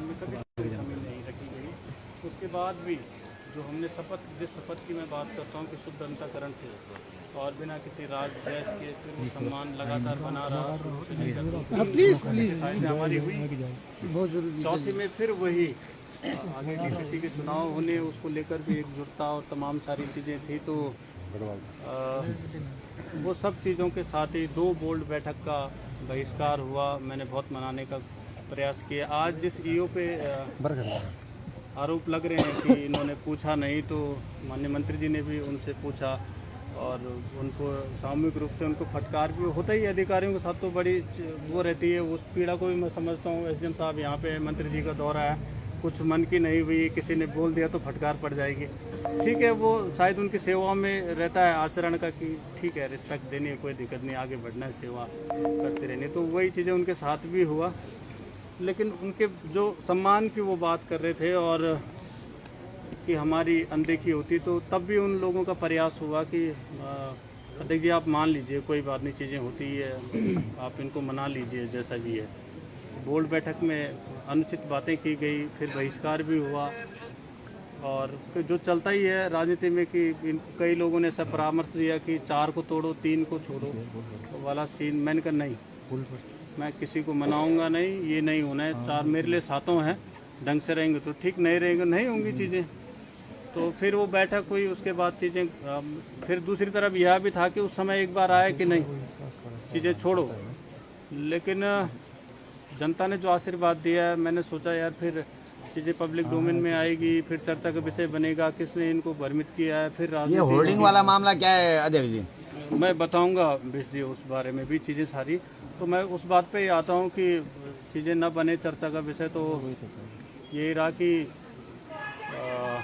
में कभी कमी नहीं रखी गई। उसके बाद भी जो हमने जिस शपथ की मैं बात करता हूँ कि शुद्ध अंतःकरण से और बिना किसी राज द्वेष के फिर वो सम्मान लगातार बना रहा। प्लीज हमारी हुई बहुत जरूरी। चौथी में फिर वही आगे के किसी के चुनाव होने उसको लेकर भी एकजुटता और तमाम सारी चीज़ें थी। तो वो सब चीज़ों के साथ ही 2 बोल्ड बैठक का बहिष्कार हुआ। मैंने बहुत मनाने का प्रयास किया। आज जिस ईओ पे आरोप लग रहे हैं कि इन्होंने पूछा नहीं, तो माननीय मंत्री जी ने भी उनसे पूछा और उनको सामूहिक रूप से उनको फटकार भी होता ही। अधिकारियों के साथ तो बड़ी वो रहती है, उस पीड़ा को भी मैं समझता हूँ। एसडीएम साहब यहाँ पे मंत्री जी का दौरा है, कुछ मन की नहीं हुई, किसी ने बोल दिया तो फटकार पड़ जाएगी। ठीक है, वो शायद उनकी सेवा में रहता है आचरण का कि ठीक है रिस्पेक्ट देनी है, कोई दिक्कत नहीं, आगे बढ़ना है, सेवा करते रहनी। तो वही चीज़ें उनके साथ भी हुआ। लेकिन उनके जो सम्मान की वो बात कर रहे थे और कि हमारी अनदेखी होती, तो तब भी उन लोगों का प्रयास हुआ कि अध्यक्ष जी आप मान लीजिए, कोई बात नहीं, चीज़ें होती है, आप इनको मना लीजिए जैसा भी है। बोर्ड बैठक में अनुचित बातें की गई, फिर बहिष्कार भी हुआ और फिर जो चलता ही है राजनीति में कि कई लोगों ने ऐसा परामर्श दिया कि 4 को तोड़ो 3 को छोड़ो वाला सीन। मैंने कहा नहीं, मैं किसी को मनाऊंगा नहीं, ये नहीं होना है। 4 मेरे लिए सातों हैं, ढंग से रहेंगे तो ठीक, नहीं रहेंगे नहीं होंगी चीज़ें। तो फिर वो बैठक हुई, उसके बाद चीज़ें फिर दूसरी तरफ यह भी था कि उस समय एक बार आया कि नहीं चीज़ें छोड़ो, लेकिन जनता ने जो आशीर्वाद दिया है, मैंने सोचा यार फिर चीज़ें पब्लिक डोमेन में आएगी, फिर चर्चा का विषय बनेगा, किसने इनको भ्रमित किया है, फिर ये होल्डिंग वाला मामला क्या है अध्यक्ष जी? मैं बताऊंगा जी उस बारे में भी चीज़ें सारी। तो मैं उस बात पे ही आता हूँ कि चीज़ें न बने चर्चा का विषय। तो यही रहा कि